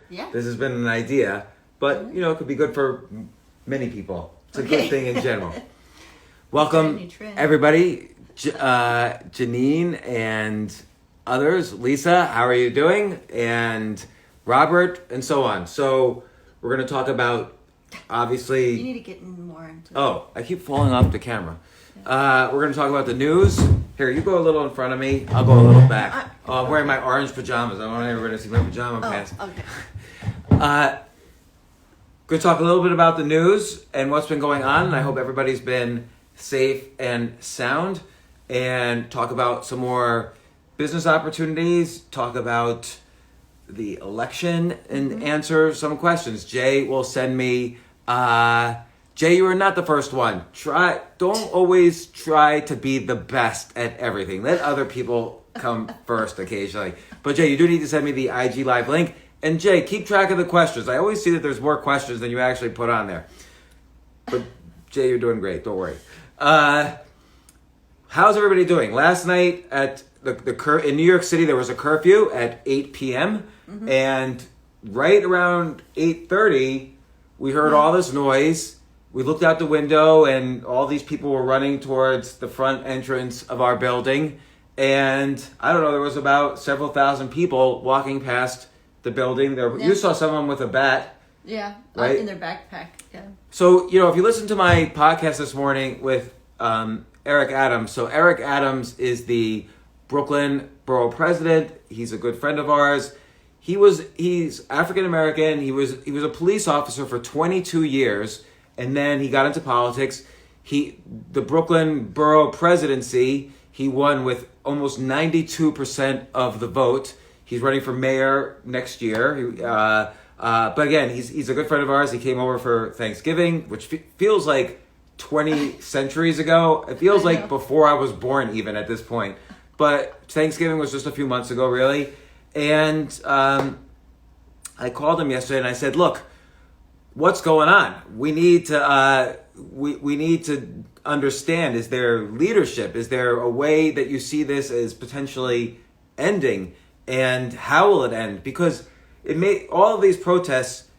Yeah. This has been an idea, but it could be good for many people. It's a good thing in general. Welcome, everybody. Jeanine and others. Lisa, how are you doing? And Robert, and so on. So we're going to talk about, obviously... You need to get more into it. Oh, I keep falling off the camera. We're going to talk about the news. Here, you go a little in front of me. I'll go a little back. I'm wearing my orange pajamas. I want everybody to see my pajama pants. Okay. Going to talk a little bit about the news and what's been going on. And I hope everybody's been safe and sound. And talk about some more business opportunities. Talk about the election and answer some questions. Jay will send me... Jay, you are not the first one. Don't always try to be the best at everything. Let other people come first occasionally. But Jay, you do need to send me the IG Live link. And Jay, keep track of the questions. I always see that there's more questions than you actually put on there. But Jay, you're doing great. Don't worry. How's everybody doing? Last night at in New York City, there was a curfew at 8 p.m. And right around 8:30, we heard all this noise. We looked out the window and all these people were running towards the front entrance of our building. And I don't know, there was about several thousand people walking past the building. You saw someone with a bat. Yeah, right? In their backpack. Yeah. So, if you listen to my podcast this morning with Eric Adams. So Eric Adams is the Brooklyn borough president. He's a good friend of ours. He's African American. He was a police officer for 22 years. And then he got into politics. The Brooklyn borough presidency, he won with almost 92% of the vote. He's running for mayor next year. But again, he's a good friend of ours. He came over for Thanksgiving, which feels like 20 centuries ago. It feels like before I was born even at this point. But Thanksgiving was just a few months ago, really. And I called him yesterday and I said, look, what's going on? We need to we need to understand, is there leadership? Is there a way that you see this as potentially ending? And how will it end? Because it made all of these protests,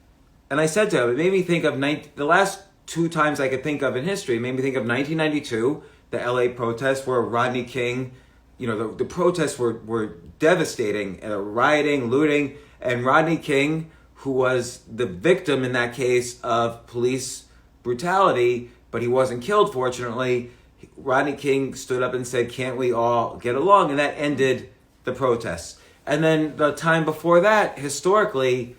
and I said to him, it made me think of the last two times I could think of in history. It made me think of 1992, the LA protests where Rodney King, the protests were devastating, rioting, looting, and Rodney King, who was the victim in that case of police brutality, but he wasn't killed, fortunately. Rodney King stood up and said, can't we all get along? And that ended the protests. And then the time before that, historically,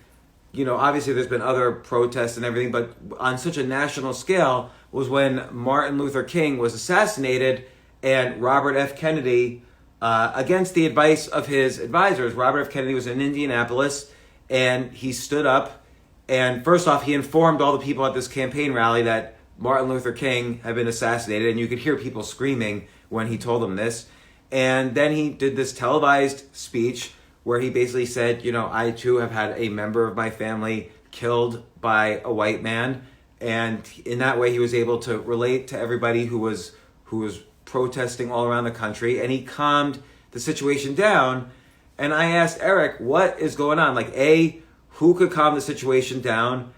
obviously there's been other protests and everything, but on such a national scale was when Martin Luther King was assassinated and Robert F. Kennedy, against the advice of his advisors, Robert F. Kennedy was in Indianapolis. And he stood up, and first off, he informed all the people at this campaign rally that Martin Luther King had been assassinated, and you could hear people screaming when he told them this. And then he did this televised speech where he basically said, I too have had a member of my family killed by a white man. And in that way, he was able to relate to everybody who was protesting all around the country, and he calmed the situation down. And I asked Eric, what is going on? Who could calm the situation down?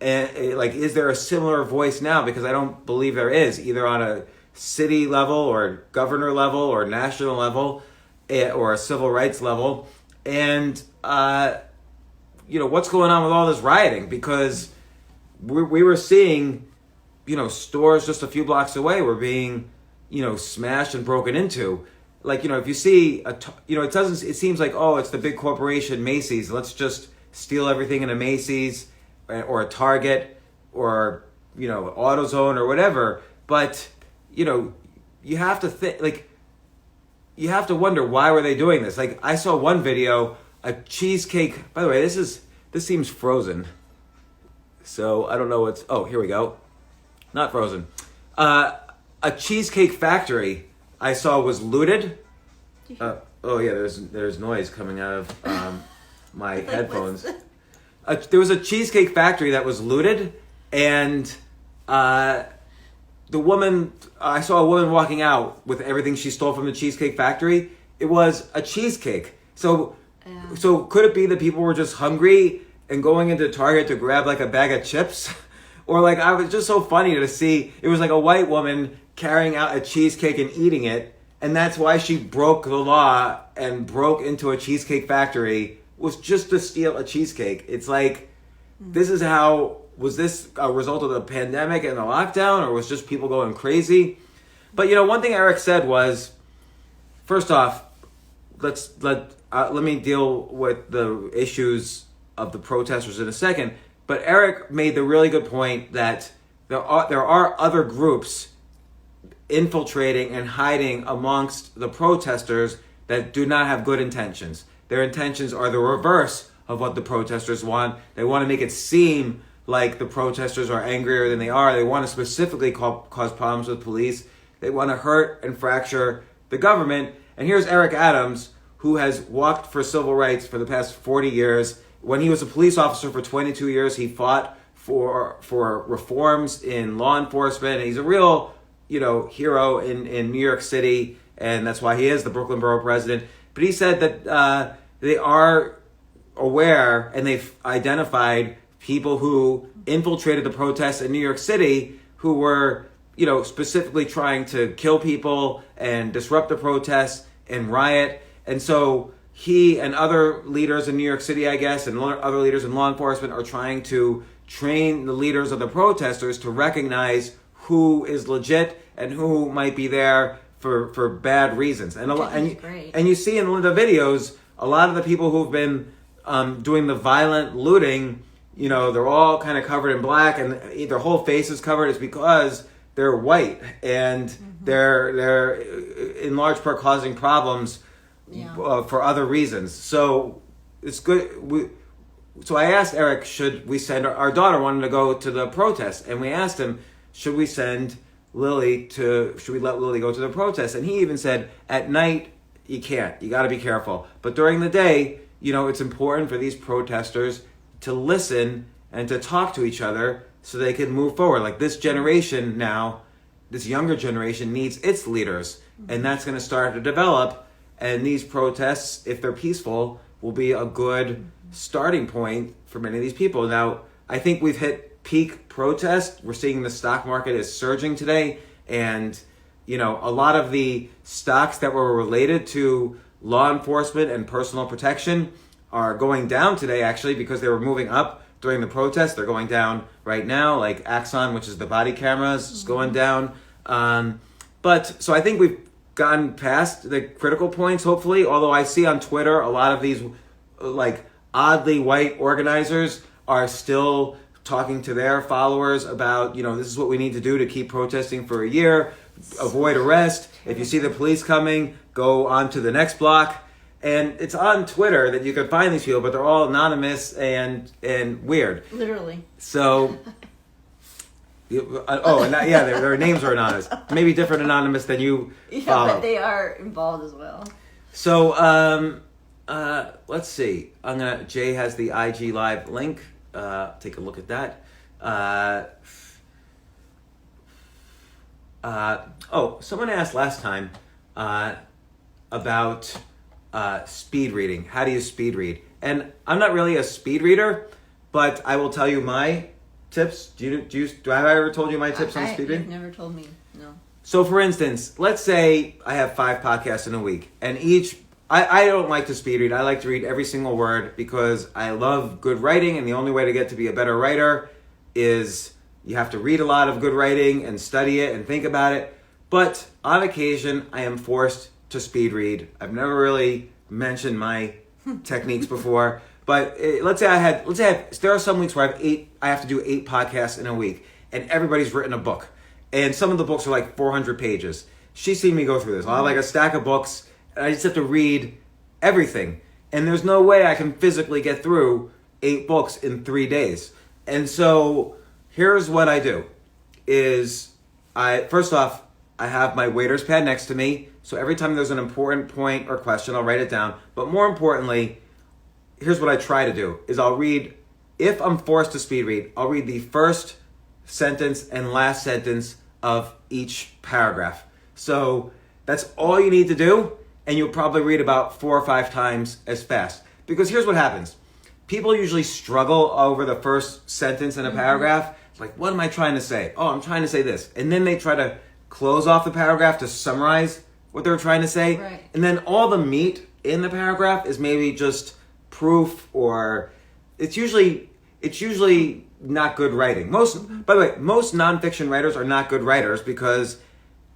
And is there a similar voice now? Because I don't believe there is, either on a city level or governor level or national level or a civil rights level. And, what's going on with all this rioting? Because we were seeing, stores just a few blocks away were being, smashed and broken into. If you see, it seems like, it's the big corporation Macy's. Let's just steal everything in a Macy's or a Target or, AutoZone or whatever. But, you have to think, you have to wonder, why were they doing this? I saw one video, a cheesecake. By the way, this seems frozen. So I don't know here we go. Not frozen. A cheesecake factory I saw was looted. There's noise coming out of my headphones. There was a cheesecake factory that was looted, and I saw a woman walking out with everything she stole from the cheesecake factory. It was a cheesecake. So could it be that people were just hungry and going into Target to grab like a bag of chips. Or like, I was just so funny to see, it was like a white woman carrying out a cheesecake and eating it. And that's why she broke the law and broke into a cheesecake factory, was just to steal a cheesecake. It's like, this is how, was this a result of the pandemic and the lockdown, or was just people going crazy? But one thing Eric said was, first off, let me deal with the issues of the protesters in a second. But Eric made the really good point that there are other groups infiltrating and hiding amongst the protesters that do not have good intentions. Their intentions are the reverse of what the protesters want. They want to make it seem like the protesters are angrier than they are. They want to specifically cause problems with police. They want to hurt and fracture the government. And here's Eric Adams, who has walked for civil rights for the past 40 years. When he was a police officer for 22 years, he fought for reforms in law enforcement. And he's a real, hero in New York City, and that's why he is the Brooklyn Borough President. But he said that they are aware, and they've identified people who infiltrated the protests in New York City who were, specifically trying to kill people and disrupt the protests and riot. And so he and other leaders in New York City, I guess, and other leaders in law enforcement are trying to train the leaders of the protesters to recognize who is legit and who might be there for bad reasons. And you see in the videos, a lot of the people who've been doing the violent looting, they're all kind of covered in black and their whole face is covered. It's because they're white and they're in large part causing problems for other reasons. So it's good. So I asked Eric, should we send our daughter wanted to go to the protest, and we asked him, should we let Lily go to the protest? And he even said, at night you can't. You got to be careful. But during the day, it's important for these protesters to listen and to talk to each other so they can move forward. Like this generation now, this younger generation needs its leaders, and that's going to start to develop. And these protests, if they're peaceful, will be a good starting point for many of these people. Now, I think we've hit peak protest. We're seeing the stock market is surging today. And, a lot of the stocks that were related to law enforcement and personal protection are going down today, actually, because they were moving up during the protest. They're going down right now, like Axon, which is the body cameras, is going down. So I think we've gotten past the critical points, hopefully, although I see on Twitter a lot of these like oddly white organizers are still talking to their followers about, this is what we need to do to keep protesting for a year, avoid arrest. If you see the police coming, go on to the next block. And it's on Twitter that you can find these people, but they're all anonymous and weird. Literally. So their names are anonymous. Maybe different anonymous than you follow. But they are involved as well. So, let's see. Jay has the IG Live link. Take a look at that. Someone asked last time about speed reading. How do you speed read? And I'm not really a speed reader, but I will tell you my tips. Do I have ever told you my tips on speed reading? You've never told me, no. So for instance, let's say I have 5 podcasts in a week, and I don't like to speed read. I like to read every single word because I love good writing, and the only way to get to be a better writer is you have to read a lot of good writing and study it and think about it. But on occasion, I am forced to speed read. I've never really mentioned my techniques before. But let's say there are some weeks where I have to do 8 podcasts in a week, and everybody's written a book. And some of the books are like 400 pages. She's seen me go through this. I'll have like a stack of books, and I just have to read everything. And there's no way I can physically get through 8 books in 3 days. And so here's what I do is first off, I have my waiter's pad next to me. So every time there's an important point or question, I'll write it down. But more importantly, here's what I try to do is I'll read, if I'm forced to speed read, I'll read the first sentence and last sentence of each paragraph. So that's all you need to do, and you'll probably read about 4 or 5 times as fast. Because here's what happens. people usually struggle over the first sentence in a paragraph. Like, what am I trying to say? Oh, I'm trying to say this. And then they try to close off the paragraph to summarize what they're trying to say. Right. And then all the meat in the paragraph is maybe just proof, or it's usually not good writing. By the way, most nonfiction writers are not good writers because,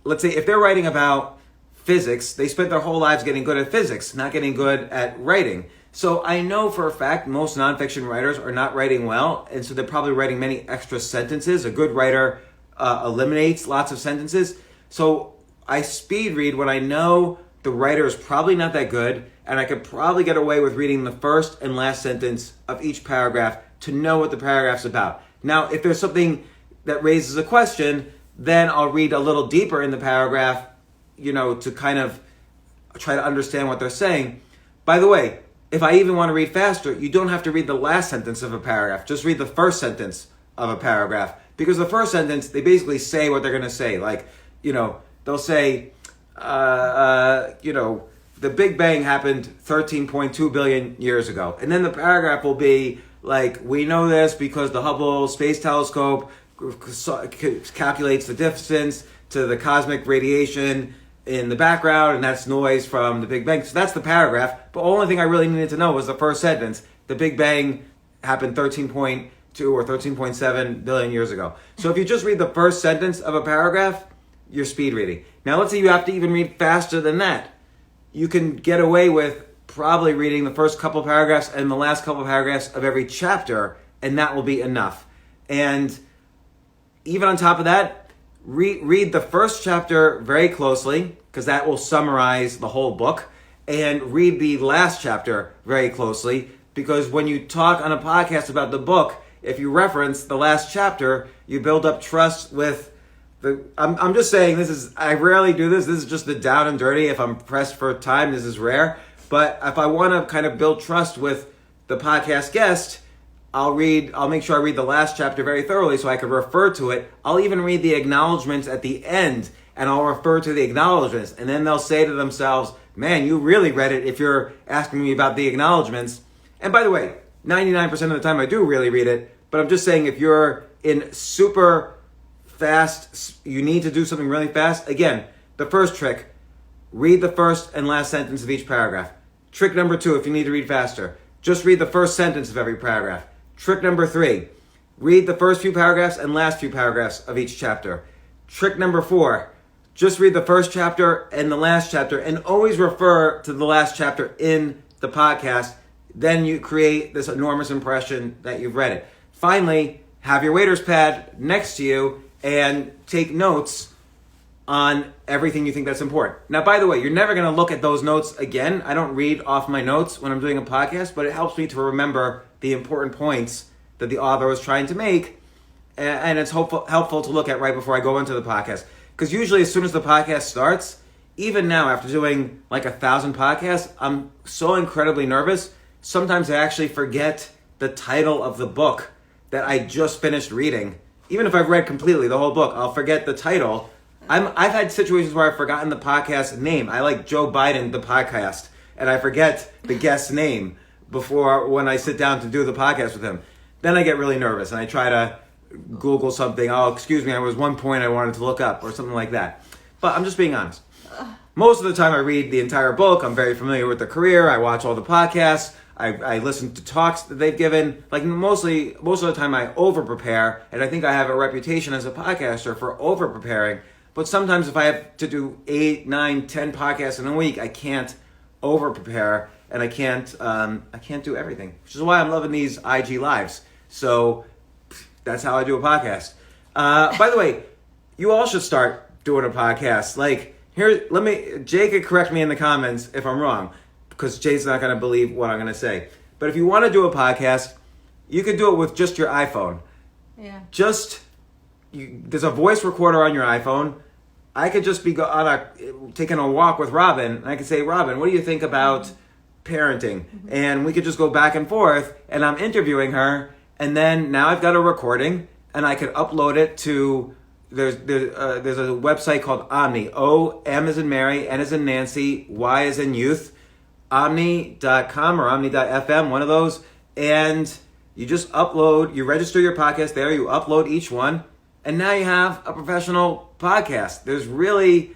let's say, if they're writing about physics, they spent their whole lives getting good at physics, not getting good at writing. So I know for a fact most nonfiction writers are not writing well, and so they're probably writing many extra sentences. A good writer eliminates lots of sentences. So I speed read when I know the writer is probably not that good, and I could probably get away with reading the first and last sentence of each paragraph to know what the paragraph's about. Now, if there's something that raises a question, then I'll read a little deeper in the paragraph, to kind of try to understand what they're saying. By the way, if I even want to read faster, you don't have to read the last sentence of a paragraph. Just read the first sentence of a paragraph. Because the first sentence, they basically say what they're going to say. Like, they'll say, the Big Bang happened 13.2 billion years ago. And then the paragraph will be like, we know this because the Hubble Space Telescope calculates the distance to the cosmic radiation in the background, and that's noise from the Big Bang. So that's the paragraph. But the only thing I really needed to know was the first sentence. The Big Bang happened 13.2 or 13.7 billion years ago. So if you just read the first sentence of a paragraph, you're speed reading. Now let's say you have to even read faster than that. You can get away with probably reading the first couple paragraphs and the last couple paragraphs of every chapter, and that will be enough. And even on top of that, read the first chapter very closely, because that will summarize the whole book, and read the last chapter very closely, because when you talk on a podcast about the book, if you reference the last chapter, you build up trust with I'm just saying, I rarely do this. This is just the down and dirty. If I'm pressed for time, this is rare. But if I want to kind of build trust with the podcast guest, I'll make sure I read the last chapter very thoroughly so I can refer to it. I'll even read the acknowledgments at the end, and I'll refer to the acknowledgments. And then they'll say to themselves, man, you really read it if you're asking me about the acknowledgments. And by the way, 99% of the time I do really read it, but I'm just saying if you're in super fast, you need to do something really fast. Again, the first trick, read the first and last sentence of each paragraph. Trick number 2, if you need to read faster, just read the first sentence of every paragraph. Trick number 3, read the first few paragraphs and last few paragraphs of each chapter. Trick number 4, just read the first chapter and the last chapter, and always refer to the last chapter in the podcast. Then you create this enormous impression that you've read it. Finally, have your waiter's pad next to you and take notes on everything you think that's important. Now, by the way, you're never going to look at those notes again. I don't read off my notes when I'm doing a podcast, but it helps me to remember the important points that the author was trying to make, and it's helpful to look at right before I go into the podcast. Because usually as soon as the podcast starts, even now after doing like 1,000 podcasts, I'm so incredibly nervous. Sometimes I actually forget the title of the book that I just finished reading. Even if I've read completely the whole book, I'll forget the title. I've had situations where I've forgotten the podcast name. I like Joe Biden, the podcast, and I forget the guest's name when I sit down to do the podcast with him. Then I get really nervous and I try to Google something. Oh, excuse me, there was one point I wanted to look up or something like that. But I'm just being honest. Most of the time I read the entire book. I'm very familiar with the career. I watch all the podcasts. I listen to talks that they've given. Like most of the time I over-prepare, and I think I have a reputation as a podcaster for over-preparing. But sometimes if I have to do 8, 9, 10 podcasts in a week, I can't over-prepare, and I can't do everything. Which is why I'm loving these IG lives. So that's how I do a podcast. By the way, you all should start doing a podcast. Like Jay could correct me in the comments if I'm wrong, because Jay's not going to believe what I'm going to say. But if you want to do a podcast, you could do it with just your iPhone. Yeah. There's a voice recorder on your iPhone. I could just be taking a walk with Robin, and I could say, Robin, what do you think about parenting? Mm-hmm. And we could just go back and forth, and I'm interviewing her, and then now I've got a recording, and I could upload it to, there's a website called Omni, O-M as in Mary, N as in Nancy, Y as in youth, omni.com or omni.fm, one of those, and you just upload, you register your podcast there, you upload each one, and now you have a professional podcast. There's really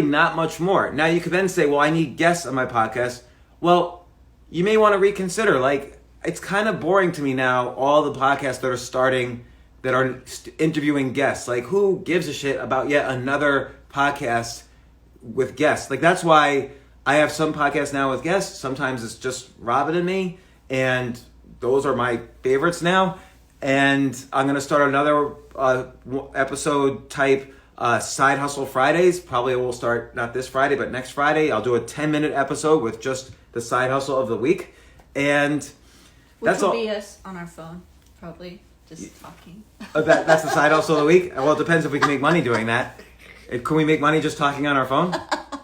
not much more. Now you could then say, well, I need guests on my podcast. Well, you may want to reconsider. Like, it's kind of boring to me now, all the podcasts that are starting that are interviewing guests. Like, who gives a shit about yet another podcast with guests? Like, that's why I have some podcasts now with guests. Sometimes it's just Robin and me, and those are my favorites now. And I'm going to start another episode type Side Hustle Fridays. Probably we'll start not this Friday, but next Friday. I'll do a 10-minute episode with just the side hustle of the week. And Which will be us on our phone, probably, just talking. That's the side hustle of the week? Well, it depends if we can make money doing that. Can we make money just talking on our phone?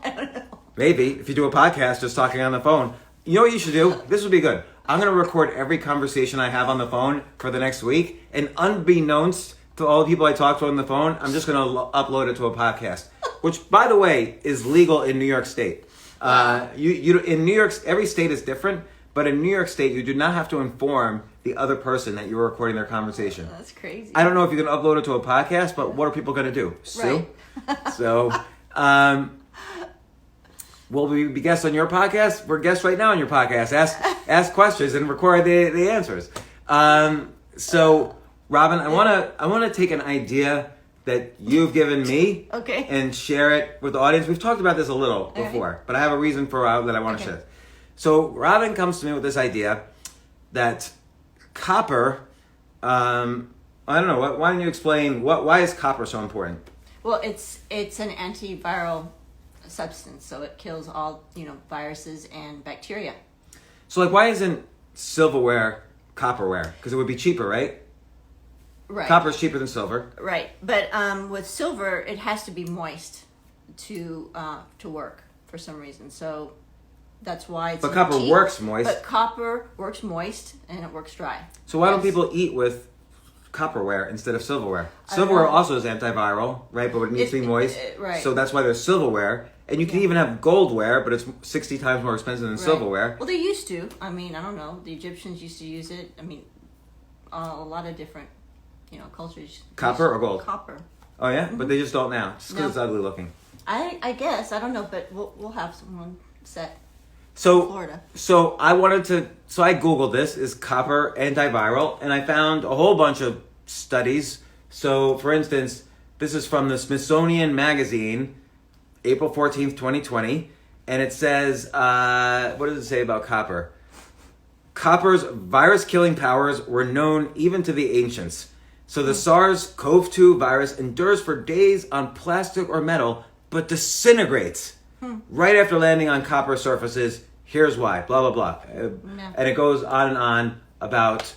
I don't know. Maybe. If you do a podcast just talking on the phone. You know what you should do? This would be good. I'm going to record every conversation I have on the phone for the next week. And unbeknownst to all the people I talk to on the phone, I'm just going to upload it to a podcast. Which, by the way, is legal in New York State. In New York, every state is different. But in New York State, you do not have to inform the other person that you're recording their conversation. That's crazy. I don't know if you can upload it to a podcast, but what are people going to do? Sue? Right. So, will we be guests on your podcast? We're guests right now on your podcast. Ask questions and record the answers. So, Robin, I want to take an idea that you've given me, okay, and share it with the audience. We've talked about this a little before, but I have a reason that I want to share. So Robin comes to me with this idea that copper, I don't know, why don't you explain, why is copper so important? Well, it's an antiviral substance, so it kills all, viruses and bacteria. So like, why isn't silverware copperware? Because it would be cheaper, right? Right. Copper is cheaper than silver. Right, but with silver, it has to be moist to work for some reason, so that's why it's. But copper works moist. But copper works moist and it works dry. So why don't people eat with copperware instead of silverware? Silverware also is antiviral, right? But it needs to be moist. Right. So that's why there's silverware. And you can even have goldware, but it's 60 times more expensive than silverware. Well, they used to. I mean, I don't know. The Egyptians used to use it. I mean, a lot of different, cultures. Copper or gold? Copper. Oh, yeah? Mm-hmm. But they just don't now. Just because it's ugly looking. I guess. I don't know, but we'll have someone set. So, Florida. So I Googled this, is copper antiviral, and I found a whole bunch of studies. So, for instance, this is from the Smithsonian Magazine, April 14th, 2020, and it says, what does it say about copper? Copper's virus-killing powers were known even to the ancients. So the SARS-CoV-2 virus endures for days on plastic or metal, but disintegrates right after landing on copper surfaces. Here's why, blah, blah, blah. And it goes on and on about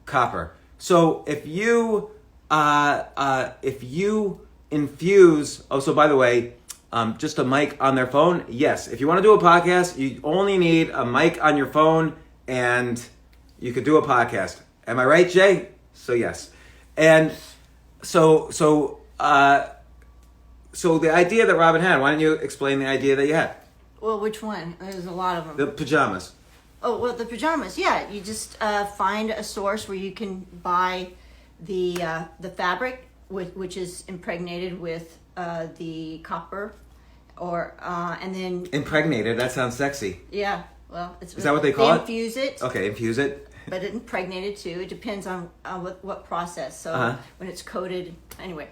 copper. So if you infuse, so by the way, just a mic on their phone, yes. If you want to do a podcast, you only need a mic on your phone and you could do a podcast. Am I right, Jay? So yes. And so the idea that Robin had, why don't you explain the idea that you had? Well, which one? There's a lot of them. The pajamas. Oh, well, the pajamas, yeah. You just find a source where you can buy the fabric, which is impregnated with the copper, and then... Impregnated, that sounds sexy. Yeah, well... Is that what they call it? Infuse it. Okay, infuse it. But it impregnated too. It depends on what process. So when it's coated, anyway...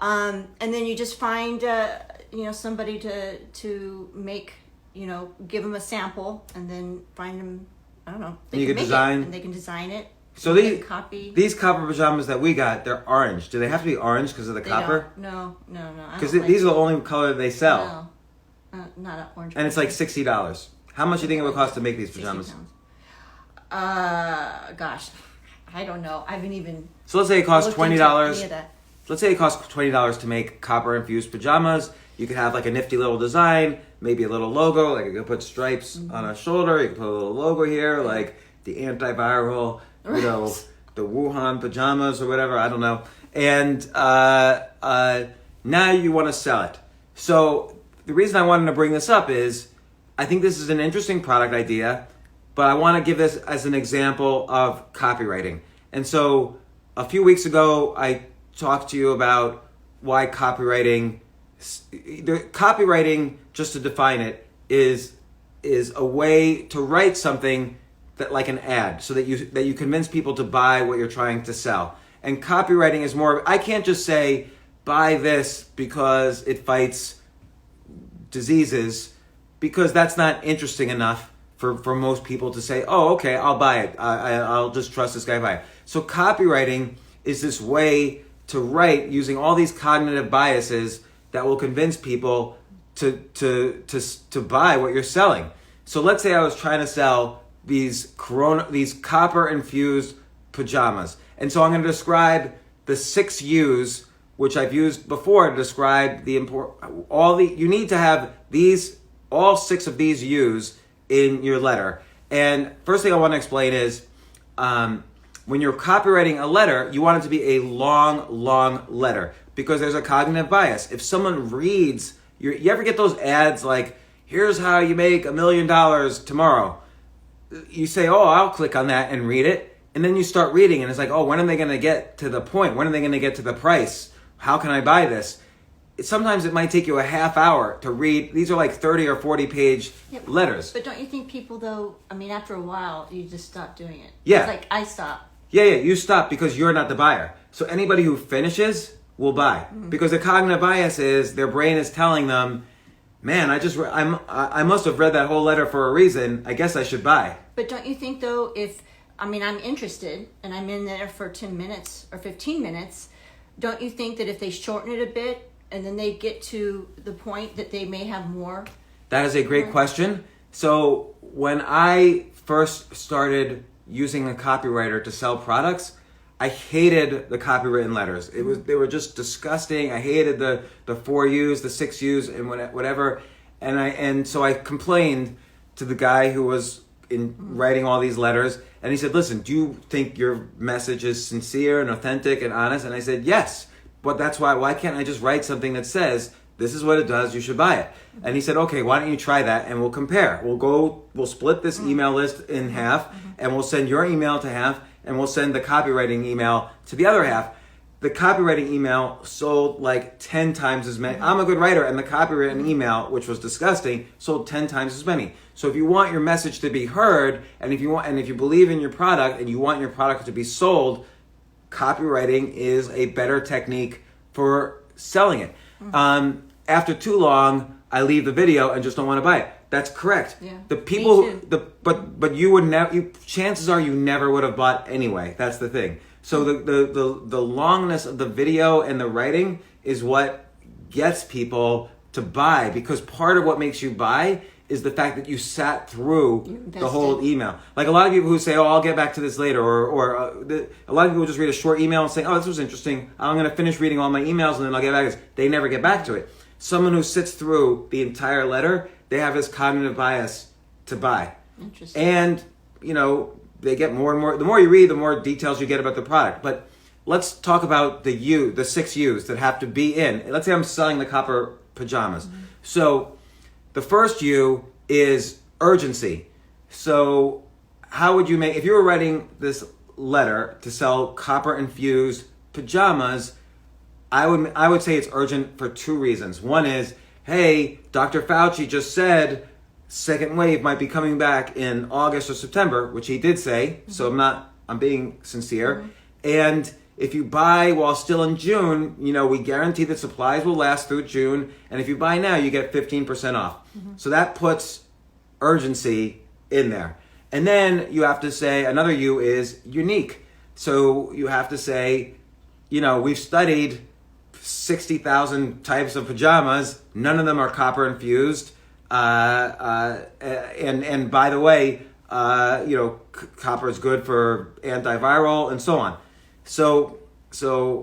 and then you just find, somebody to make, give them a sample, and then find them. I don't know. You can design, and they can design it. So these copper pajamas that we got, they're orange. Do they have to be orange because of the copper? No. Because these are the only color they sell. No, not an orange. And it's like $60. How much do you think it would cost to make these pajamas? Gosh, I don't know. I haven't even. So let's say it costs $20. That. Let's say it costs $20 to make copper infused pajamas. You could have like a nifty little design, maybe a little logo, like you could put stripes on a shoulder, you could put a little logo here, like the antiviral, the Wuhan pajamas or whatever, I don't know. And now you want to sell it. So the reason I wanted to bring this up is I think this is an interesting product idea. but I want to give this as an example of copywriting. And so a few weeks ago, I talked to you about why copywriting, just to define it, is a way to write something that like an ad, so that you convince people to buy what you're trying to sell. And copywriting is more, I can't just say, buy this because it fights diseases, because that's not interesting enough for most people to say, oh, okay, I'll buy it. I'll just trust this guy to buy it. So copywriting is this way to write using all these cognitive biases that will convince people to buy what you're selling. So let's say I was trying to sell these copper infused pajamas. And so I'm going to describe the 6 U's, which I've used before to describe you need to have all 6 of these U's in your letter. And first thing I want to explain is, when you're copywriting a letter, you want it to be a long letter, because there's a cognitive bias. If someone reads, you ever get those ads like, here's how you make $1 million tomorrow. You say, oh, I'll click on that and read it. And then you start reading and it's like, oh, when are they going to get to the point? When are they going to get to the price? How can I buy this? Sometimes it might take you a half hour to read. These are like 30 or 40 page letters. But don't you think people, though, after a while, you just stop doing it? Yeah. It's like, I stop. Yeah, you stop because you're not the buyer. So anybody who finishes will buy. Mm-hmm. Because the cognitive bias is their brain is telling them, man, I must have read that whole letter for a reason. I guess I should buy. But don't you think, though, if, I'm interested and I'm in there for 10 minutes or 15 minutes, don't you think that if they shorten it a bit, and then they get to the point that they may have more? That is a great question. So when I first started using a copywriter to sell products, I hated the copywritten letters. They were just disgusting. I hated the 4 U's, the 6 U's, and whatever. And so I complained to the guy who was writing all these letters, and he said, listen, do you think your message is sincere and authentic and honest? And I said, yes. But that's why can't I just write something that says, this is what it does, you should buy it? And he said, okay, why don't you try that and we'll compare. We'll split this email list in half, and we'll send your email to half, and we'll send the copywriting email to the other half. The copywriting email sold like 10 times as many. I'm a good writer, and the copywritten email, which was disgusting, sold 10 times as many. So if you want your message to be heard, and if you believe in your product and you want your product to be sold, copywriting is a better technique for selling it. After too long, I leave the video and just don't want to buy it. That's correct. Yeah. The people, but you would never. Chances are you never would have bought anyway. That's the thing. So the longness of the video and the writing is what gets people to buy, because part of what makes you buy is the fact that you sat through the whole email. Like a lot of people who say, oh, I'll get back to this later, or a lot of people just read a short email and say, oh, this was interesting. I'm going to finish reading all my emails and then I'll get back to this. They never get back to it. Someone who sits through the entire letter, they have this cognitive bias to buy. Interesting. And, they get more and more. The more you read, the more details you get about the product. But let's talk about the 6 U's that have to be in. Let's say I'm selling the copper pajamas. Mm-hmm. So the first U is urgency. So how would you if you were writing this letter to sell copper infused pajamas, I would say it's urgent for 2 reasons. One is, hey, Dr. Fauci just said second wave might be coming back in August or September, which he did say. Mm-hmm. So I'm being sincere. Mm-hmm. And if you buy while still in June, we guarantee that supplies will last through June. And if you buy now, you get 15% off. Mm-hmm. So that puts urgency in there. And then you have to say, another U is unique. So you have to say, we've studied 60,000 types of pajamas. None of them are copper infused. And by the way, copper is good for antiviral and so on. So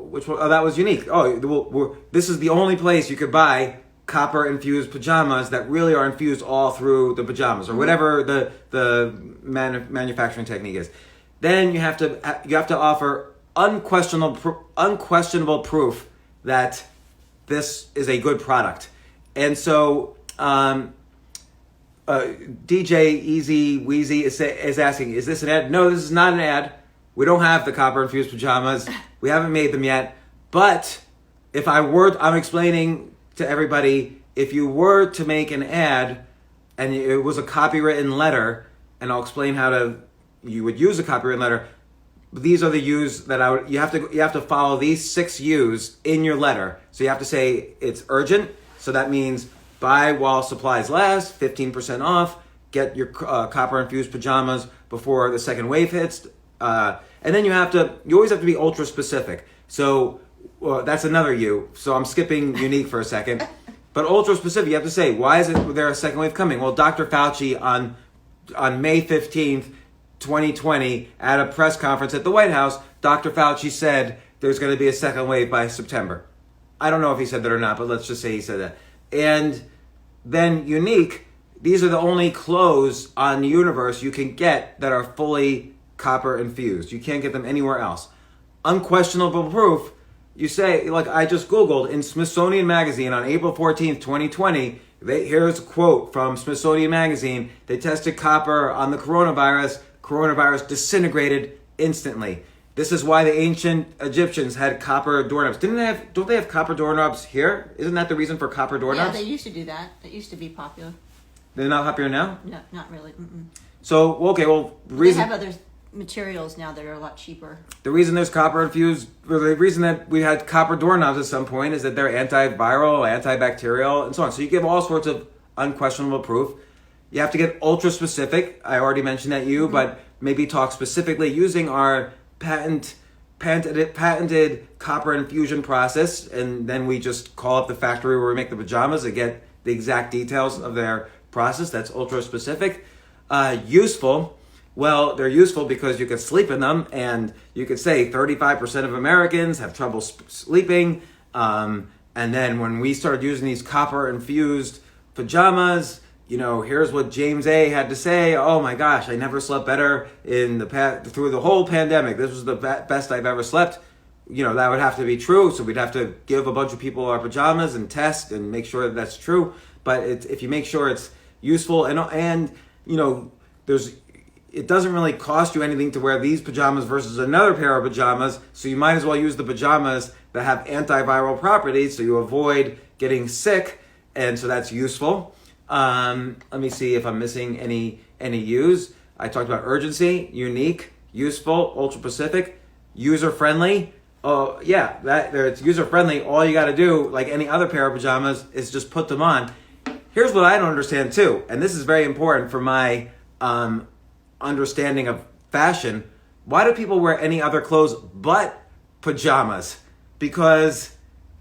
which one? Oh, that was unique. Oh, this is the only place you could buy copper infused pajamas that really are infused all through the pajamas, or whatever the manufacturing technique is. Then you have to offer unquestionable proof that this is a good product. And so DJ Easy Wheezy is asking, is this an ad? No, this is not an ad. We don't have the copper infused pajamas. We haven't made them yet. But if I'm explaining to everybody, if you were to make an ad and it was a copywritten letter, and I'll explain you would use a copywritten letter. These are the U's that you have to follow these 6 U's in your letter. So you have to say it's urgent. So that means buy while supplies last, 15% off, get your copper infused pajamas before the second wave hits. And then you always have to be ultra specific. So that's another U. So I'm skipping unique for a second. But ultra specific, you have to say, why is there a second wave coming? Well, Dr. Fauci on May 15th, 2020, at a press conference at the White House, Dr. Fauci said there's going to be a second wave by September. I don't know if he said that or not, but let's just say he said that. And then unique, these are the only clothes on the universe you can get that are fully copper infused. You can't get them anywhere else. Unquestionable proof, you say, like I just Googled, in Smithsonian Magazine on April 14th, 2020, here's a quote from Smithsonian Magazine. They tested copper on the coronavirus. Coronavirus disintegrated instantly. This is why the ancient Egyptians had copper doorknobs. Don't they have copper doorknobs here? Isn't that the reason for copper doorknobs? Yeah, they used to do that. It used to be popular. They're not popular now? No, not really. Mm-mm. So, okay, well, they have other materials now that are a lot cheaper. The reason there's copper infused, or the reason that we had copper doorknobs at some point is that they're antiviral, antibacterial, and so on. So you give all sorts of unquestionable proof. You have to get ultra specific. I already mentioned that but maybe talk specifically using our patented copper infusion process, and then we just call up the factory where we make the pajamas and get the exact details of their process. That's ultra specific. Useful. Well, they're useful because you can sleep in them, and you could say 35% of Americans have trouble sleeping. And then when we started using these copper infused pajamas, here's what James A. had to say. Oh my gosh, I never slept better through the whole pandemic. This was the best I've ever slept. That would have to be true. So we'd have to give a bunch of people our pajamas and test and make sure that that's true. But if you make sure it's useful and it doesn't really cost you anything to wear these pajamas versus another pair of pajamas. So you might as well use the pajamas that have antiviral properties so you avoid getting sick. And so that's useful. Let me see if I'm missing any U's. I talked about urgency, unique, useful, ultra specific, user friendly. Oh yeah, it's user friendly. All you got to do, like any other pair of pajamas, is just put them on. Here's what I don't understand too, and this is very important for my understanding of fashion. Why do people wear any other clothes but pajamas? Because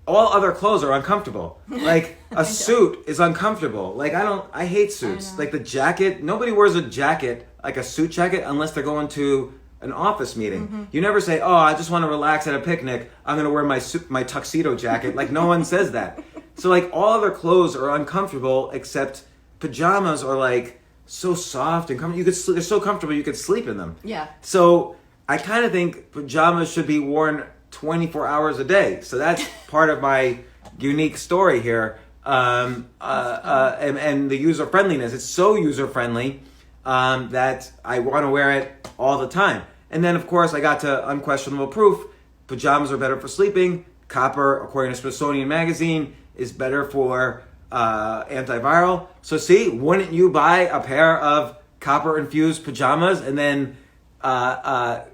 all other clothes are uncomfortable. Like a suit is uncomfortable. Like I hate suits. Like the jacket, nobody wears a jacket, like a suit jacket, unless they're going to an office meeting. Mm-hmm. You never say, oh, I just want to relax at a picnic. I'm going to wear my tuxedo jacket. Like no one says that. So like all other clothes are uncomfortable except pajamas are like so soft and comfortable. They're so comfortable you could sleep in them. Yeah. So I kind of think pajamas should be worn 24 hours a day. So that's part of my unique story here. And the user friendliness. It's so user friendly that I want to wear it all the time. And then, of course, I got to unquestionable proof. Pajamas are better for sleeping. Copper, according to Smithsonian Magazine, is better for antiviral. So see, wouldn't you buy a pair of copper-infused pajamas and then wear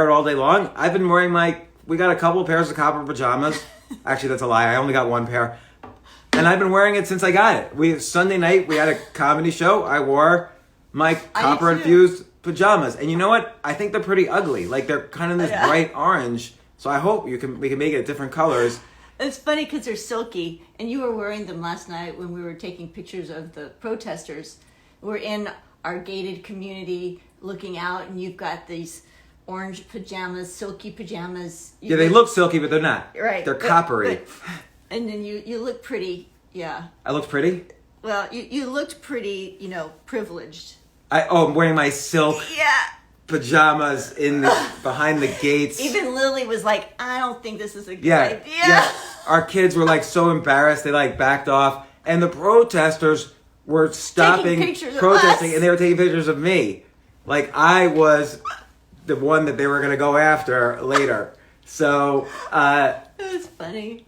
it all day long? I've been wearing we got a couple of pairs of copper pajamas. Actually, that's a lie. I only got one pair. And I've been wearing it since I got it. Sunday night, we had a comedy show. I wore my copper-infused pajamas. And you know what? I think they're pretty ugly. Like, they're kind of this bright orange. So I hope we can make it different colors. It's funny because they're silky. And you were wearing them last night when we were taking pictures of the protesters. We're in our gated community looking out, and you've got these orange pajamas, silky pajamas. Yeah, they look silky, but they're not. Right. They're coppery. And then you look pretty, yeah. I looked pretty? Well, you looked pretty, privileged. I'm wearing my silk pajamas behind the gates. Even Lily was like, I don't think this is a good idea. Yeah. Our kids were so embarrassed, they backed off. And the protesters were stopping protesting, and they were taking pictures of me. Like I was the one that they were going to go after later. So that's funny.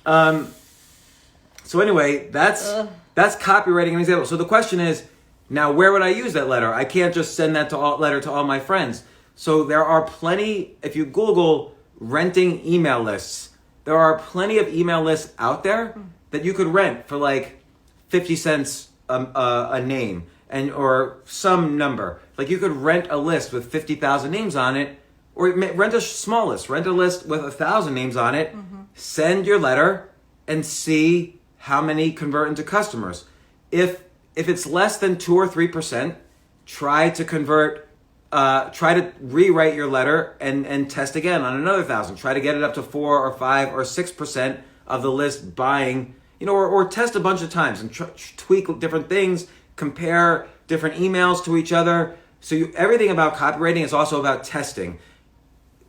So anyway, that's copywriting an example. So the question is, now where would I use that letter? I can't just send that letter to all my friends. So there are plenty, if you Google renting email lists, there are plenty of email lists out there that you could rent for like 50 cents a name or some number. Like you could rent a list with 50,000 names on it, or rent a small list. Rent a list with 1,000 names on it. Send your letter and see how many convert into customers. If it's less than 2 or 3%, try to convert. Try to rewrite your letter and test again on another 1,000. Try to get it up to 4 or 5 or 6% of the list buying. Or test a bunch of times and tweak different things. Compare different emails to each other. So everything about copywriting is also about testing.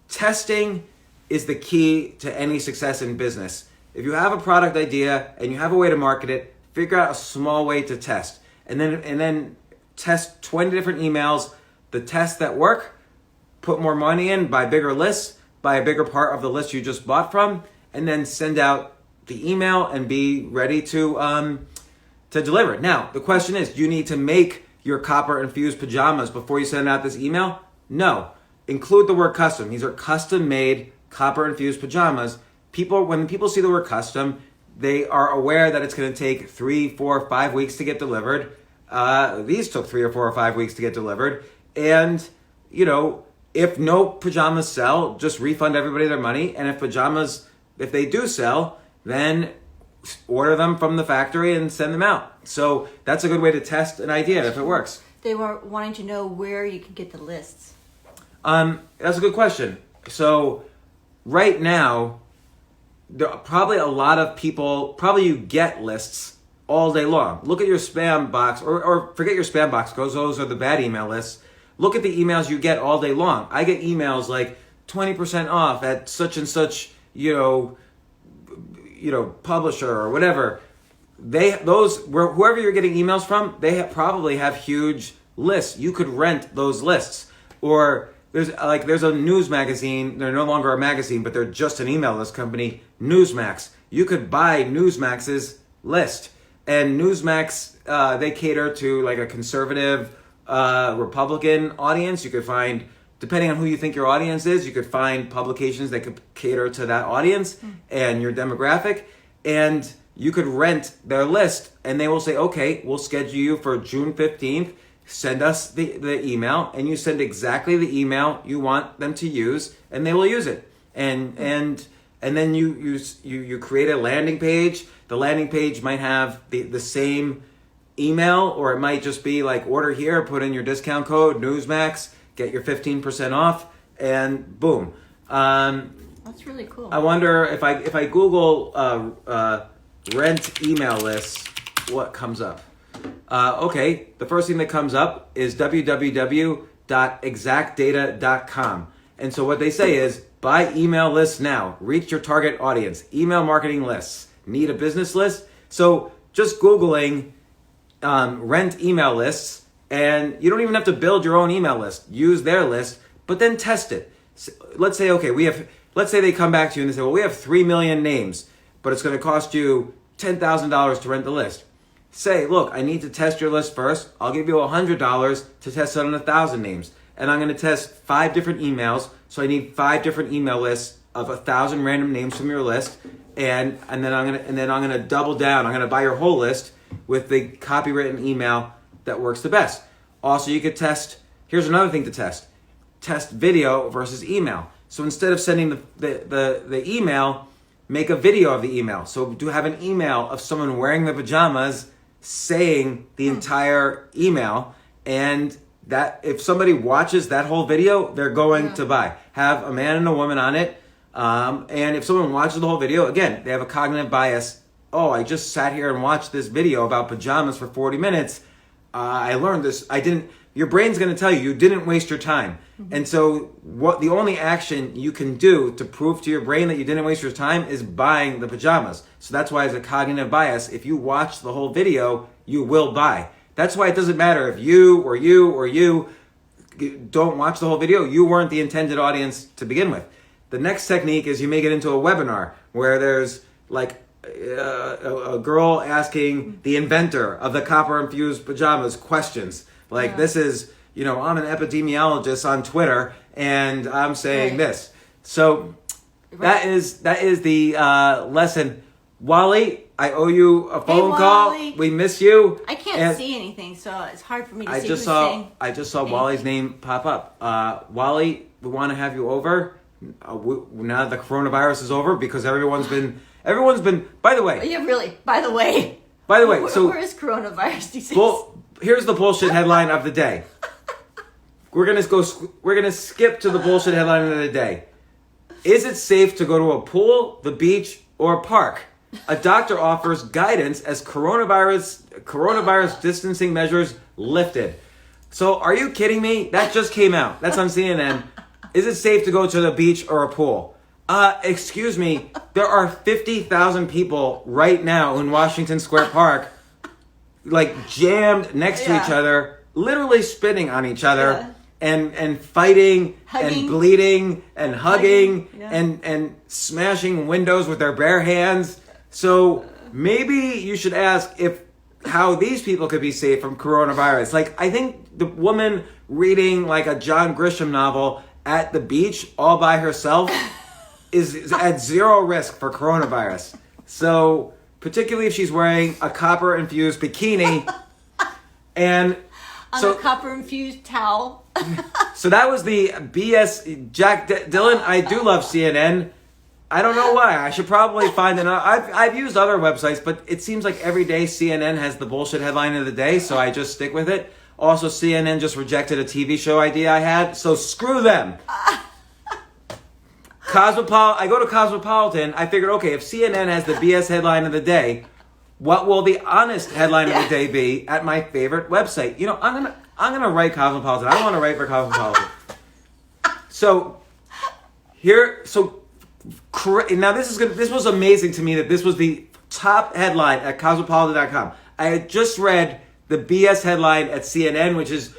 Testing is the key to any success in business. If you have a product idea and you have a way to market it, figure out a small way to test. And then test 20 different emails. The tests that work, put more money in, buy bigger lists, buy a bigger part of the list you just bought from, and then send out the email and be ready to deliver it. Now, the question is, do you need to make your copper-infused pajamas before you send out this email? No. Include the word custom. These are custom-made copper-infused pajamas. When people see the word custom, they are aware that it's going to take 3, 4, 5 weeks to get delivered. These took 3 or 4 or 5 weeks to get delivered. And, if no pajamas sell, just refund everybody their money. And if they do sell, then order them from the factory and send them out. So that's a good way to test an idea if it works. They were wanting to know where you could get the lists. That's a good question. So right now, there are probably a lot of people, you get lists all day long. Look at your spam box, or forget your spam box because those are the bad email lists. Look at the emails you get all day long. I get emails like 20% off at such and such, publisher or whatever. Whoever you're getting emails from, they probably have huge lists. You could rent those lists. Or there's a news magazine. They're no longer a magazine, but they're just an email list company, Newsmax. You could buy Newsmax's list. And Newsmax, they cater to like a conservative Republican audience. You could find, depending on who you think your audience is, you could find publications that could cater to that audience and your demographic. And you could rent their list and they will say, okay, we'll schedule you for June 15th. Send us the email, and you send exactly the email you want them to use, and they will use it. And then you create a landing page. The landing page might have the same email, or it might just be like order here, put in your discount code Newsmax, get your 15% off, and boom. That's really cool. I wonder if I Google rent email lists, what comes up? Okay, the first thing that comes up is www.exactdata.com. And so what they say is, buy email lists now. Reach your target audience. Email marketing lists. Need a business list? So just Googling rent email lists, and you don't even have to build your own email list. Use their list, but then test it. So let's say, let's say they come back to you and they say, well, we have 3 million names, but it's going to cost you $10,000 to rent the list. Say, look, I need to test your list first. I'll give you $100 to test it on 1,000 names. And I'm going to test 5 different emails. So I need 5 different email lists of 1,000 random names from your list. And then I'm going to double down. I'm going to buy your whole list with the copywritten email that works the best. Also, you could test, here's another thing to test. Test video versus email. So instead of sending the email, make a video of the email. So do have an email of someone wearing the pajamas saying the entire email, and that if somebody watches that whole video, they're going to buy. Have a man and a woman on it, and if someone watches the whole video, again, they have a cognitive bias. Oh, I just sat here and watched this video about pajamas for 40 minutes. I learned this. Your brain's going to tell you didn't waste your time. And so the only action you can do to prove to your brain that you didn't waste your time is buying the pajamas. So that's why, as a cognitive bias, if you watch the whole video, you will buy. That's why it doesn't matter if you or you or you don't watch the whole video. You weren't the intended audience to begin with. The next technique is you make it into a webinar where there's like a girl asking the inventor of the copper-infused pajamas questions. Like, this is, I'm an epidemiologist on Twitter, and I'm saying this. So that is the lesson. Wally, I owe you a phone call. We miss you. I can't see anything, so it's hard for me to see who's saying. I just saw Wally's name pop up. Wally, we want to have you over now that the coronavirus is over, because everyone's been. By the way. Yeah, really. By the way. So where is coronavirus these days? Well, here's the bullshit headline of the day. We're gonna skip to the bullshit headline of the day. Is it safe to go to a pool, the beach, or a park? A doctor offers guidance as coronavirus distancing measures lifted. So, are you kidding me? That just came out. That's on CNN. Is it safe to go to the beach or a pool? Excuse me. There are 50,000 people right now in Washington Square Park, like jammed next to each other, literally spitting on each other, and fighting, and bleeding, and hugging, and smashing windows with their bare hands. So maybe you should ask how these people could be safe from coronavirus. Like, I think the woman reading like a John Grisham novel at the beach all by herself is at zero risk for coronavirus. So, particularly if she's wearing a copper-infused bikini and a copper-infused towel. So that was the BS. Jack Dylan, I do love CNN. I don't know why. I should probably find another. I've used other websites, but it seems like every day CNN has the bullshit headline of the day, so I just stick with it. Also, CNN just rejected a TV show idea I had, so screw them. I go to Cosmopolitan. I figured, okay, if CNN has the BS headline of the day, what will the honest headline of the day be at my favorite website? I'm gonna write Cosmopolitan. I want to write for Cosmopolitan. Now this was amazing to me that this was the top headline at Cosmopolitan.com. I had just read the BS headline at CNN, which is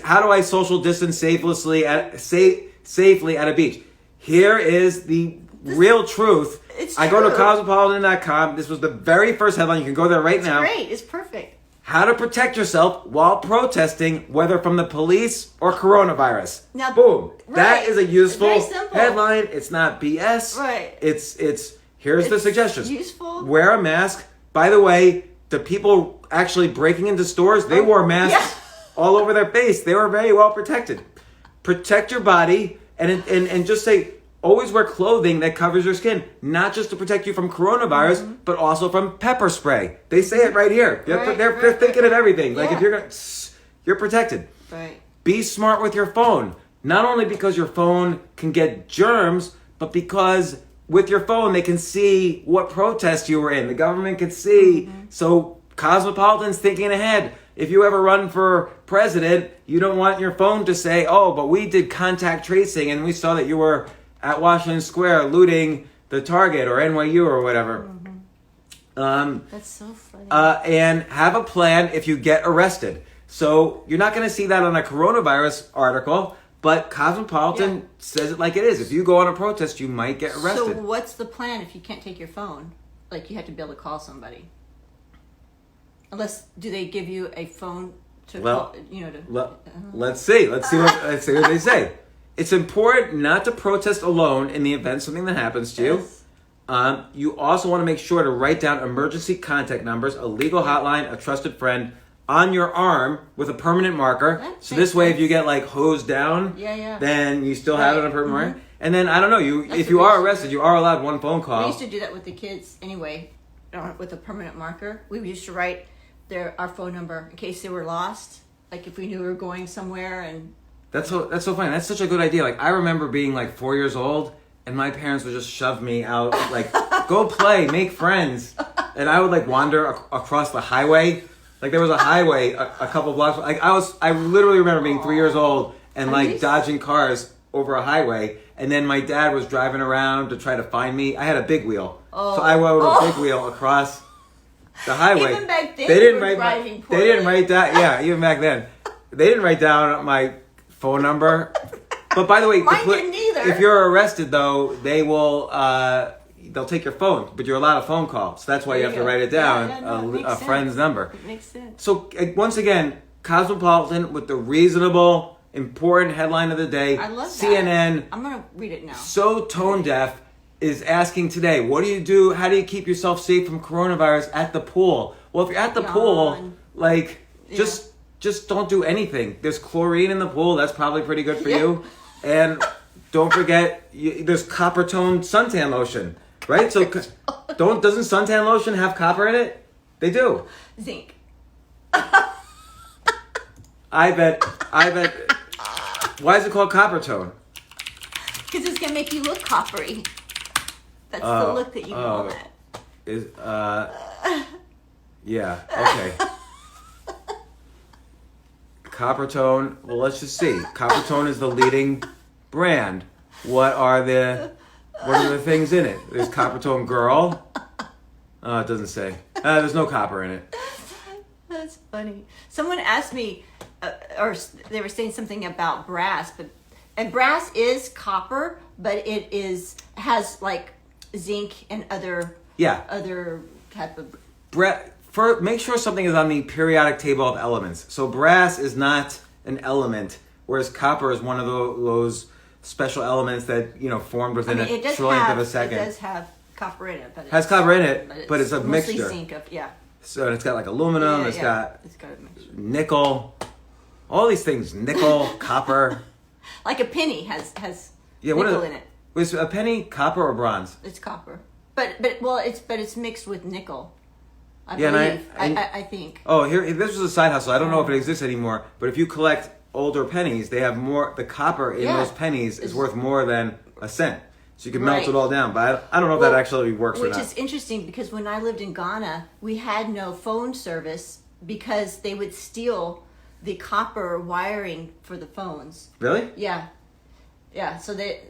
how do I social distance safely at a beach? Here is the real truth. It's I go to Cosmopolitan.com. This was the very first headline. You can go there right now. It's great. It's perfect. How to protect yourself while protesting, whether from the police or coronavirus. Now, boom. Right. That is a useful simple headline. It's not BS. Right. Here's the suggestions. Useful. Wear a mask. By the way, the people actually breaking into stores, they wore masks all over their face. They were very well protected. Protect your body and just say, always wear clothing that covers your skin, not just to protect you from coronavirus, but also from pepper spray. They say it right here. They're thinking of everything. Like if you're protected. Right. Be smart with your phone. Not only because your phone can get germs, but because with your phone they can see what protest you were in. The government can see. Mm-hmm. So Cosmopolitan's thinking ahead. If you ever run for president, you don't want your phone to say, oh, but we did contact tracing and we saw that you were at Washington Square looting the Target or NYU or whatever. Mm-hmm. That's so funny. And have a plan if you get arrested. So you're not going to see that on a coronavirus article, but Cosmopolitan says it like it is. If you go on a protest, you might get arrested. So what's the plan if you can't take your phone? Like you have to be able to call somebody. Do they give you a phone to call? Let's see. Let's see what they say. It's important not to protest alone in the event something that happens to you. You also want to make sure to write down emergency contact numbers, a legal hotline, a trusted friend on your arm with a permanent marker. So this way, if you get like hosed down, then you still have it on a permanent marker. And then I don't know, if you are arrested, you are allowed one phone call. We used to do that with the kids anyway, with a permanent marker. We used to write our phone number in case they were lost. Like if we knew we were going somewhere and. That's so funny. That's such a good idea. Like I remember being like 4 years old, and my parents would just shove me out, like go play, make friends, and I would like wander across the highway. Like there was a highway a couple blocks. Like I literally remember being 3 years old and like dodging cars over a highway, and then my dad was driving around to try to find me. I had a big wheel, so I rode a big wheel across the highway. Even back then, they didn't we were write driving they didn't write down. Yeah, even back then, they didn't write down my phone number. But by the way, Mine didn't either. if you're arrested, though, they will. They'll take your phone, but you're allowed a phone call, so that's why you have to write it down. A friend's number. It makes sense. So once again, Cosmopolitan with the reasonable, important headline of the day. I love CNN. that. I'm gonna read it now. So tone deaf is asking today, what do you do? How do you keep yourself safe from coronavirus at the pool? Well, if you're at the pool, like just don't do anything. There's chlorine in the pool. That's probably pretty good for you. And don't forget, there's Coppertone suntan lotion, right? So doesn't suntan lotion have copper in it? They do. Zinc. I bet. Why is it called Coppertone? Because it's gonna make you look coppery. That's the look that you want. Yeah. Okay. Coppertone. Well, let's just see. Coppertone is the leading brand. What are the things in it? There's Coppertone Girl. Oh, it doesn't say. There's no copper in it. That's funny. Someone asked me, or they were saying something about brass, and brass is copper, but it has like zinc and other type of. Make sure something is on the periodic table of elements. So brass is not an element, whereas copper is one of those special elements that formed within a trillionth of a second. It does have copper in it, but has copper in it, but it's a mostly mixture. Zinc So it's got like aluminum. It's got a mixture. Nickel. All these things: nickel, copper. Like a penny has Yeah, nickel in it. Was a penny copper or bronze? It's copper, but it's mixed with nickel. I Yeah, believe. I think. Oh, this was a side hustle. I don't know if it exists anymore, but if you collect older pennies, they have more. The copper in those pennies is worth more than a cent. So you can melt it all down. But I don't know if that actually works or not. Which is interesting because when I lived in Ghana, we had no phone service because they would steal the copper wiring for the phones. Really? Yeah. So they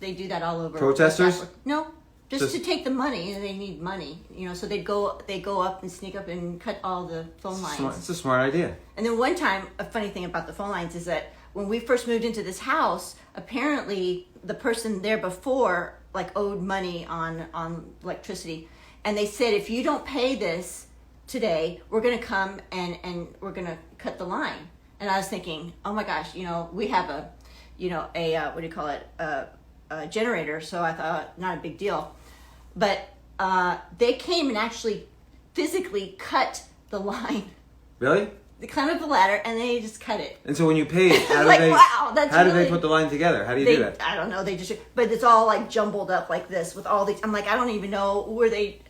do that all over. Protesters? No. Just to take the money, and they need money, So they go up and sneak up and cut all the phone lines. It's a smart idea. And then one time, a funny thing about the phone lines is that when we first moved into this house, apparently the person there before owed money on electricity, and they said, if you don't pay this today, we're gonna come and we're gonna cut the line. And I was thinking, oh my gosh, we have a what do you call it, a generator, so I thought not a big deal. But they came and actually physically cut the line. Really? They climbed up the ladder and they just cut it. And so when you paid, how did they put the line together? How do you do that? I don't know. But it's all jumbled up like this with all these. I'm like, I don't even know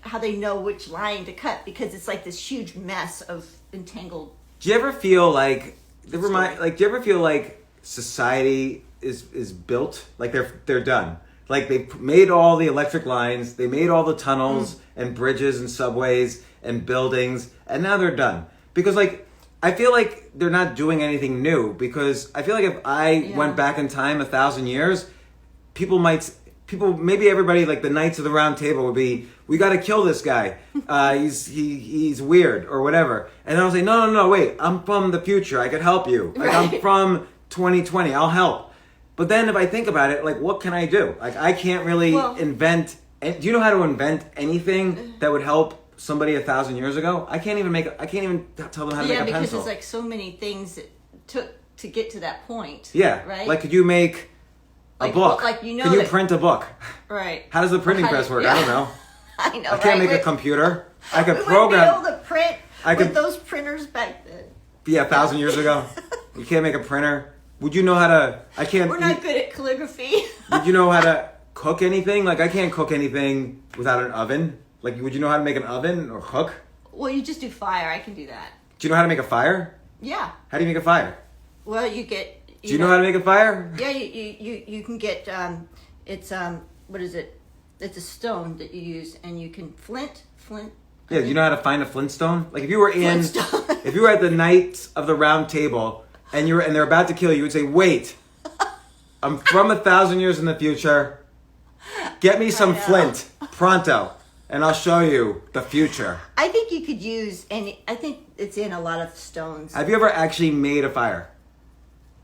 how they know which line to cut because it's like this huge mess of entangled. Do you ever feel like do you ever feel like society is built like they're done? Like they made all the electric lines, they made all the tunnels and bridges and subways and buildings, and now they're done. Because I feel like they're not doing anything new. Because I feel like if I went back in time 1,000 years, maybe everybody the Knights of the Round Table would be, we got to kill this guy. He's weird or whatever. And I'll say, no, wait, I'm from the future. I could help you. I'm from 2020. I'll help. But then if I think about it, what can I do? I can't really invent. Do you know how to invent anything that would help somebody 1,000 years ago? I can't even tell them how to make a pencil. Yeah, because it's so many things it took to get to that point. Yeah. Right? Could you make a book? Can you print a book? Right. How does the printing press work? Yeah. I don't know. I know. I can't make a computer. I could we program. wouldn't be able to print with those printers back then. Yeah, 1,000 years ago. You can't make a printer. Would you know how to? I can't. We're not good at calligraphy. Would you know how to cook anything? I can't cook anything without an oven. Would you know how to make an oven or cook? Well, you just do fire. I can do that. Do you know how to make a fire? Yeah. How do you make a fire? Well, you get. Do you know how to make a fire? Yeah, you can get. It's what is it? It's a stone that you use, and you can flint. Yeah. Do you know how to find a flintstone? If you were if you were at the Knights of the Round Table. And they're about to kill you, you would say, wait, I'm from 1,000 years in the future. Get me some flint, pronto. and I'll show you the future. I think you could use any. I think it's in a lot of stones. Have you ever actually made a fire?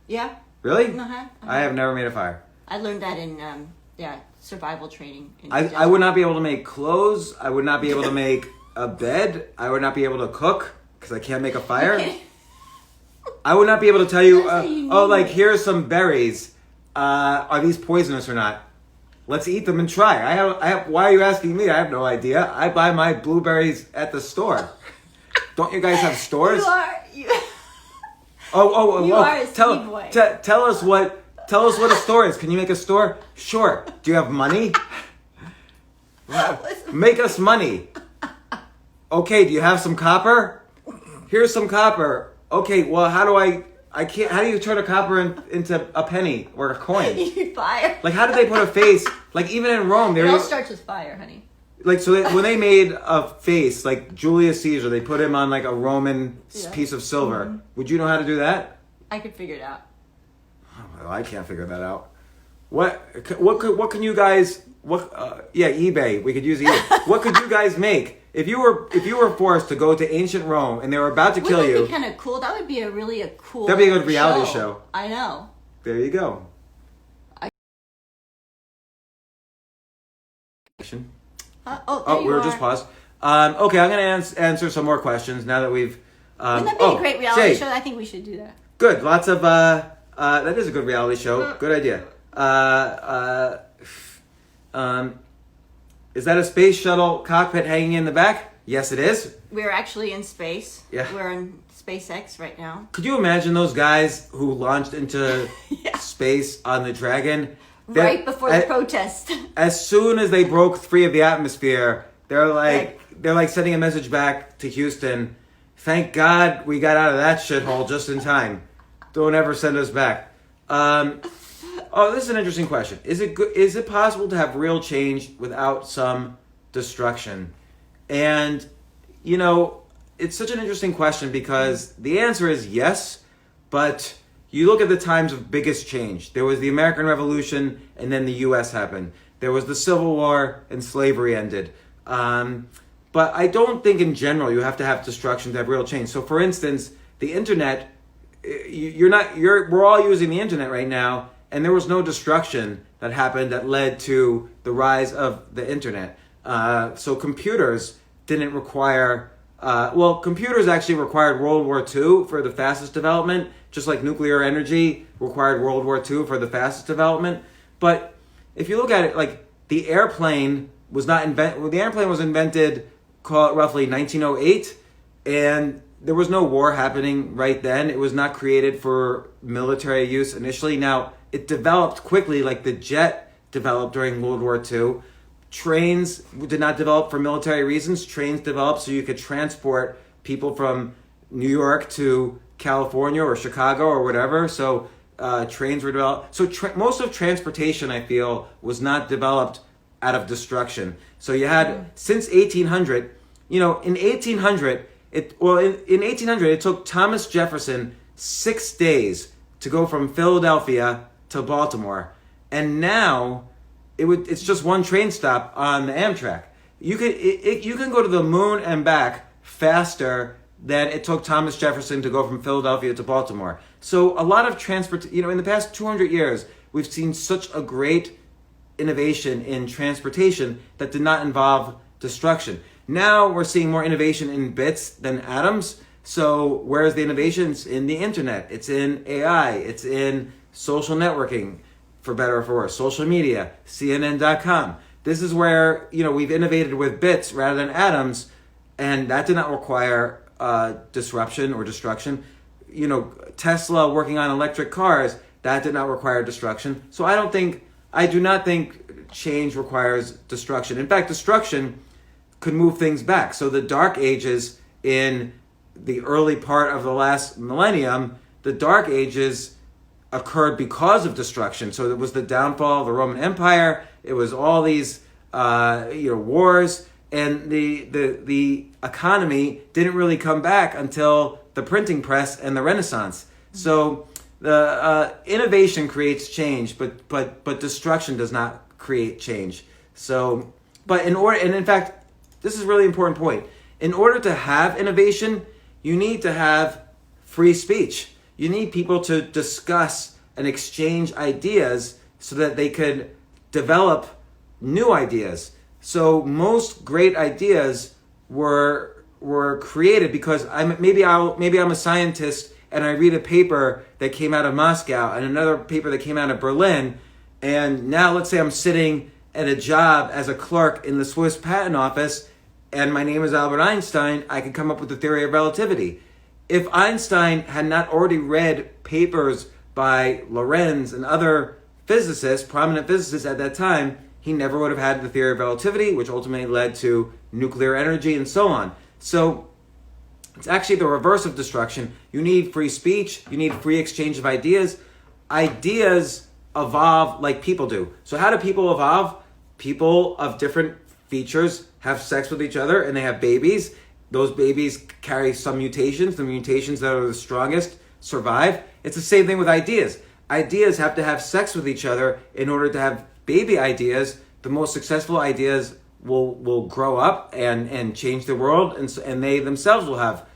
Yeah. Really? Uh-huh. I have never made a fire. I learned that in survival training. I would not be able to make clothes. I would not be able to make a bed. I would not be able to cook because I can't make a fire. I would not be able to tell you, here's some berries. Are these poisonous or not? Let's eat them and try. I have. Why are you asking me? I have no idea. I buy my blueberries at the store. Don't you guys have stores? You Oh! are a city boy. Tell us what a store is. Can you make a store? Sure. Do you have money? Make us money. Okay. Do you have some copper? Here's some copper. Okay. Well, how do you turn a copper into a penny or a coin? Fire. Like, how did they put a face? Like, even in Rome, It all starts with fire, honey. Like, so when they made a face, like Julius Caesar, they put him on like a Roman piece of silver. Mm-hmm. Would you know how to do that? I could figure it out. Well, I can't figure that out. What can you guys? eBay. We could use eBay. What could you guys make if you were forced to go to ancient Rome and they were about to kill you? That would be kind of cool. That would be a cool. That'd be a good reality show. I know. There you go. We were just paused. Okay, I'm going to answer some more questions now that we've. Wouldn't that be a great reality show? I think we should do that. Good. Lots of. That is a good reality show. Good idea. Is that a space shuttle cockpit hanging in the back? Yes, it is. We're actually in space. Yeah. We're in SpaceX right now. Could you imagine those guys who launched into space on the Dragon? Right before the protest. As soon as they broke free of the atmosphere, they're like sending a message back to Houston. Thank God we got out of that shithole just in time. Don't ever send us back. This is an interesting question. Is it possible to have real change without some destruction? And, it's such an interesting question because the answer is yes, but you look at the times of biggest change. There was the American Revolution, and then the U.S. happened. There was the Civil War, and slavery ended. But I don't think in general you have to have destruction to have real change. So, for instance, the internet, we're all using the internet right now, and there was no destruction that happened that led to the rise of the internet. So computers didn't require. Computers actually required World War II for the fastest development, just like nuclear energy required World War II for the fastest development. But if you look at it, like the airplane was not invented. The airplane was invented, call it roughly 1908, and there was no war happening right then. It was not created for military use initially. Now, it developed quickly, like the jet developed during World War II. Trains did not develop for military reasons. Trains developed so you could transport people from New York to California or Chicago or whatever. So trains were developed. So most of transportation, I feel, was not developed out of destruction. So you had, since 1800, in 1800, in 1800, it took Thomas Jefferson 6 days to go from Philadelphia to Baltimore. And now it's just one train stop on the Amtrak. You can go to the moon and back faster than it took Thomas Jefferson to go from Philadelphia to Baltimore. So a lot of in the past 200 years, we've seen such a great innovation in transportation that did not involve destruction. Now we're seeing more innovation in bits than atoms. So where's the innovation? It's in the internet. It's in AI. It's in social networking, for better or for worse. Social media, CNN.com. This is where, we've innovated with bits rather than atoms, and that did not require disruption or destruction. Tesla working on electric cars, that did not require destruction. So I do not think change requires destruction. In fact, destruction could move things back. So the Dark Ages in the early part of the last millennium, the Dark Ages occurred because of destruction. So it was the downfall of the Roman Empire. It was all these wars, and the economy didn't really come back until the printing press and the Renaissance. So the innovation creates change, but destruction does not create change. So, in fact, this is a really important point. In order to have innovation, you need to have free speech. You need people to discuss and exchange ideas so that they could develop new ideas. So most great ideas were created because maybe I'm a scientist and I read a paper that came out of Moscow and another paper that came out of Berlin, and now let's say I'm sitting at a job as a clerk in the Swiss patent office and my name is Albert Einstein, I could come up with the theory of relativity. If Einstein had not already read papers by Lorentz and other physicists, prominent physicists at that time, he never would have had the theory of relativity, which ultimately led to nuclear energy and so on. So it's actually the reverse of destruction. You need free speech. You need free exchange of ideas. Ideas evolve like people do. So how do people evolve? People of different features have sex with each other and they have babies. Those babies carry some mutations. The mutations that are the strongest survive. It's the same thing with ideas. Ideas have to have sex with each other in order to have baby ideas. The most successful ideas will grow up and change the world, and they themselves will have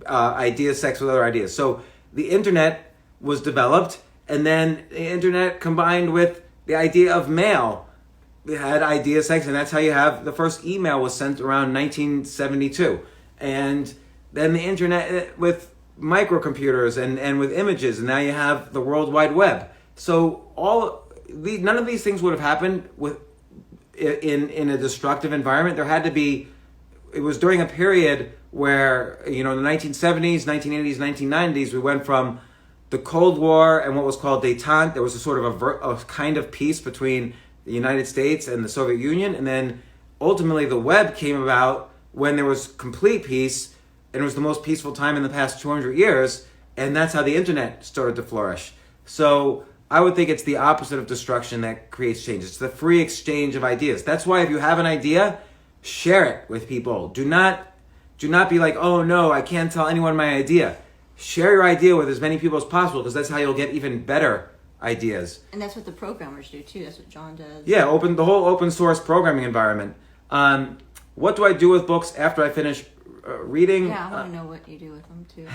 ideas, sex with other ideas. So the internet was developed, and then the internet combined with the idea of mail. It had idea sex, and that's how you have the first email was sent around 1972. And then the internet with microcomputers and with images, and now you have the World Wide Web. So none of these things would have happened in a destructive environment. It was during a period where, in the 1970s, 1980s, 1990s, we went from the Cold War and what was called détente. There was a sort of a kind of peace between the United States and the Soviet Union. And then ultimately the web came about when there was complete peace, and it was the most peaceful time in the past 200 years. And that's how the internet started to flourish. So I would think it's the opposite of destruction that creates change. It's the free exchange of ideas. That's why if you have an idea, share it with people. Do not be like, oh no, I can't tell anyone my idea. Share your idea with as many people as possible, because that's how you'll get even better ideas. And that's what the programmers do too. That's what John does. Yeah, the whole open source programming environment. What do I do with books after I finish reading? Yeah, I want to know what you do with them too.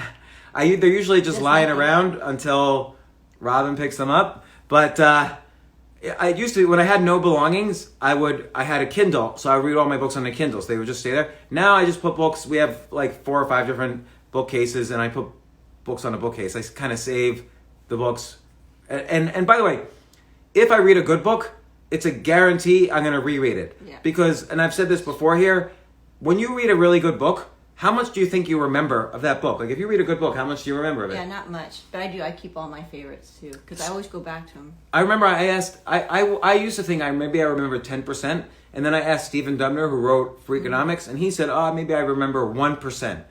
They're usually just lying around until Robin picks them up. But I used to, when I had no belongings, I had a Kindle, so I would read all my books on the Kindle, so they would just stay there. Now I just put books. We have like 4 or 5 different bookcases, and I put books on a bookcase. I kind of save the books. And by the way, if I read a good book, it's a guarantee I'm going to reread it. Yeah. Because, and I've said this before here, when you read a really good book, how much do you think you remember of that book? Like if you read a good book, how much do you remember of it? Yeah, not much. But I keep all my favorites too, because I always go back to them. I remember I used to think maybe I remember 10%. And then I asked Stephen Dubner, who wrote Free Economics, and he said, maybe I remember 1%.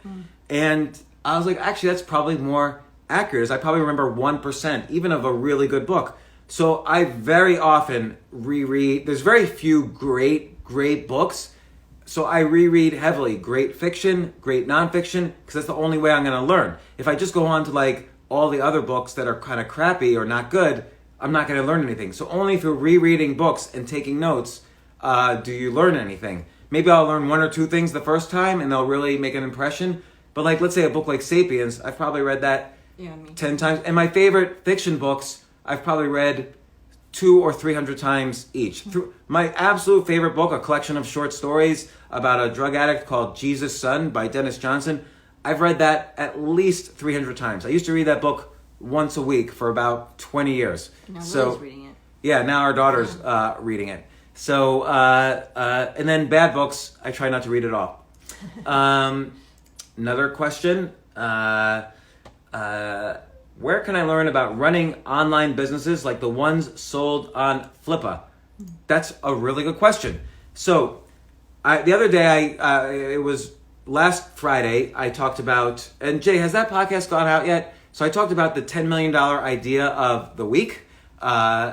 And I was like, actually, that's probably more accurate. Is I probably remember 1%, even of a really good book. So I very often reread. There's very few great books. So I reread heavily great fiction, great nonfiction, because that's the only way I'm going to learn. If I just go on to like all the other books that are kind of crappy or not good, I'm not going to learn anything. So only through rereading books and taking notes do you learn anything. Maybe I'll learn 1 or 2 things the first time and they'll really make an impression. But like, let's say a book like Sapiens, I've probably read that 10 times. And my favorite fiction books, I've probably read 200 or 300 times each. My absolute favorite book, a collection of short stories about a drug addict called Jesus' Son by Dennis Johnson. I've read that at least 300 times. I used to read that book once a week for about 20 years. Now Lily's reading it. Yeah, now our daughter's reading it. So, and then bad books, I try not to read at all. Another question. Where can I learn about running online businesses like the ones sold on Flippa? That's a really good question. So, the other day, it was last Friday, I talked about, and Jay, has that podcast gone out yet? So I talked about the $10 million idea of the week,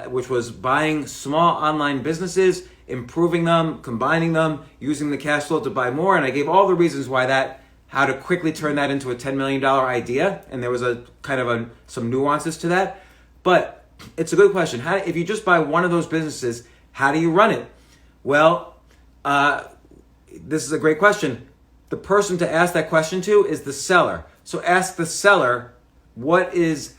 which was buying small online businesses, improving them, combining them, using the cash flow to buy more. And I gave all the reasons how to quickly turn that into a $10 million idea. And there was a kind of some nuances to that. But it's a good question. If you just buy one of those businesses, how do you run it? Well, this is a great question. The person to ask that question to is the seller. So ask the seller,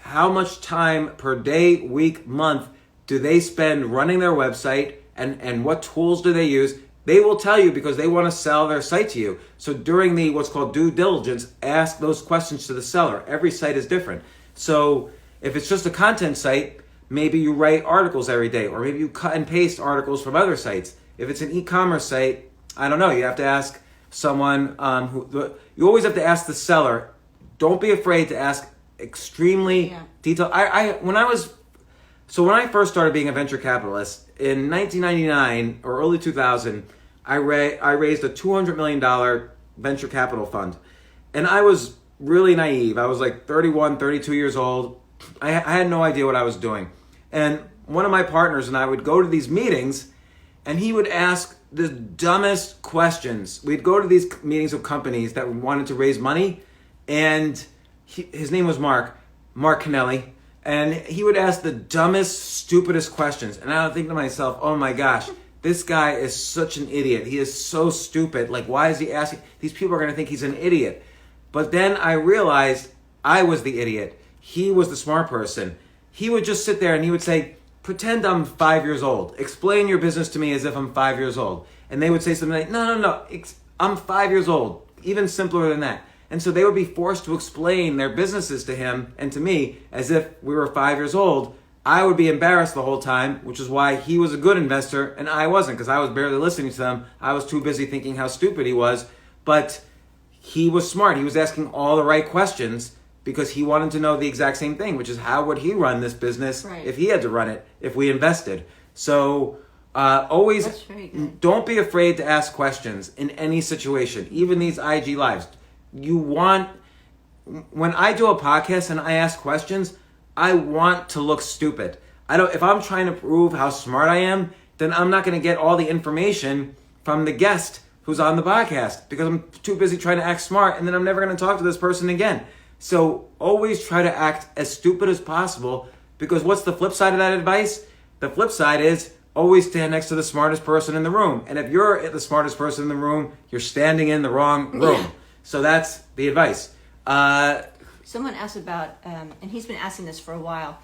how much time per day, week, month do they spend running their website, and what tools do they use? They will tell you because they want to sell their site to you. So during the what's called due diligence, ask those questions to the seller. Every site is different. So if it's just a content site, maybe you write articles every day, or maybe you cut and paste articles from other sites. If it's an e-commerce site, I don't know. You have to ask someone you always have to ask the seller. Don't be afraid to ask extremely detailed. When I first started being a venture capitalist in 1999 or early 2000, I raised a $200 million venture capital fund. And I was really naive. I was like 31, 32 years old. I had no idea what I was doing. And one of my partners and I would go to these meetings, and he would ask the dumbest questions. We'd go to these meetings of companies that wanted to raise money, and his name was Mark Kennelly, and he would ask the dumbest, stupidest questions. And I would think to myself, oh my gosh, this guy is such an idiot. He is so stupid. Like, why is he asking? These people are going to think he's an idiot. But then I realized I was the idiot. He was the smart person. He would just sit there and he would say, pretend I'm 5 years old. Explain your business to me as if I'm 5 years old. And they would say something like, no, I'm 5 years old. Even simpler than that. And so they would be forced to explain their businesses to him and to me as if we were 5 years old. I would be embarrassed the whole time, which is why he was a good investor and I wasn't, because I was barely listening to them. I was too busy thinking how stupid he was. But he was smart. He was asking all the right questions because he wanted to know the exact same thing, which is how would he run this business if he had to run it, if we invested. So always don't be afraid to ask questions in any situation, even these IG lives. When I do a podcast and I ask questions, I want to look stupid. If I'm trying to prove how smart I am, then I'm not going to get all the information from the guest who's on the podcast because I'm too busy trying to act smart, and then I'm never going to talk to this person again. So always try to act as stupid as possible, because what's the flip side of that advice? The flip side is always stand next to the smartest person in the room. And if you're the smartest person in the room, you're standing in the wrong room. Yeah. So that's the advice. Someone asked about, and he's been asking this for a while.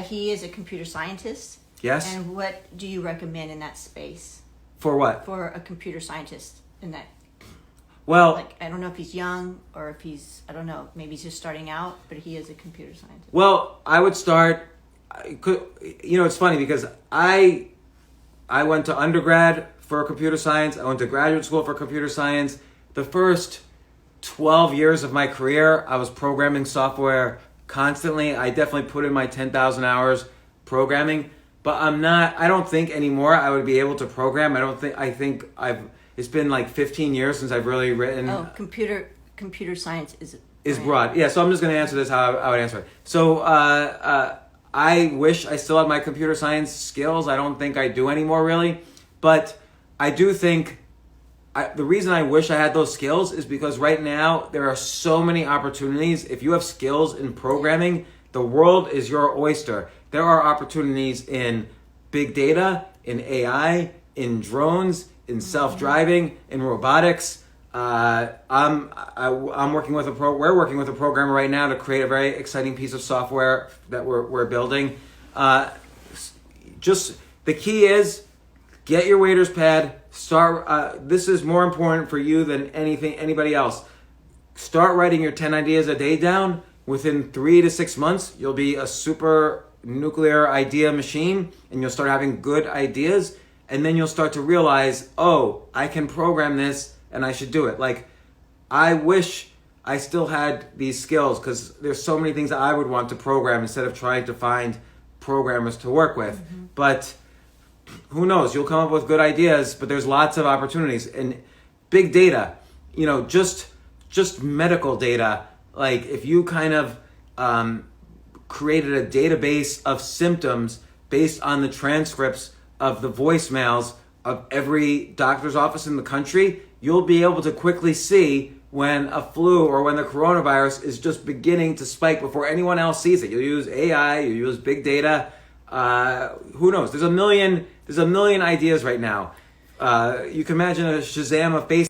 He is a computer scientist. Yes. And what do you recommend in that space? For what? For a computer scientist in that. Well, like, I don't know if he's young or if I don't know, maybe he's just starting out, but he is a computer scientist. Well, I would start, it's funny because I went to undergrad for computer science. I went to graduate school for computer science. The first 12 years of my career, I was programming software constantly. I definitely put in my 10,000 hours programming, but I don't think anymore I would be able to program. It's been like 15 years since I've really written. Oh, computer science is broad. Yeah, so I'm just going to answer this how I would answer it. So I wish I still had my computer science skills. I don't think I do anymore, really. But I do think the reason I wish I had those skills is because right now there are so many opportunities. If you have skills in programming, the world is your oyster. There are opportunities in big data, in AI, in drones, in self-driving, in robotics. We're working with a programmer right now to create a very exciting piece of software that we're building. Just the key is get your waiter's pad. Start. This is more important for you than anybody else. Start writing your 10 ideas a day down. Within 3 to 6 months, you'll be a super nuclear idea machine, and you'll start having good ideas. And then you'll start to realize, oh, I can program this and I should do it. Like, I wish I still had these skills because there's so many things that I would want to program instead of trying to find programmers to work with. Mm-hmm. But who knows? You'll come up with good ideas, but there's lots of opportunities. And big data, just medical data. Like if you kind of created a database of symptoms based on the transcripts of the voicemails of every doctor's office in the country, you'll be able to quickly see when a flu or when the coronavirus is just beginning to spike before anyone else sees it. You'll use AI, you use big data. Who knows? There's a million ideas right now. You can imagine a Shazam of Facebook.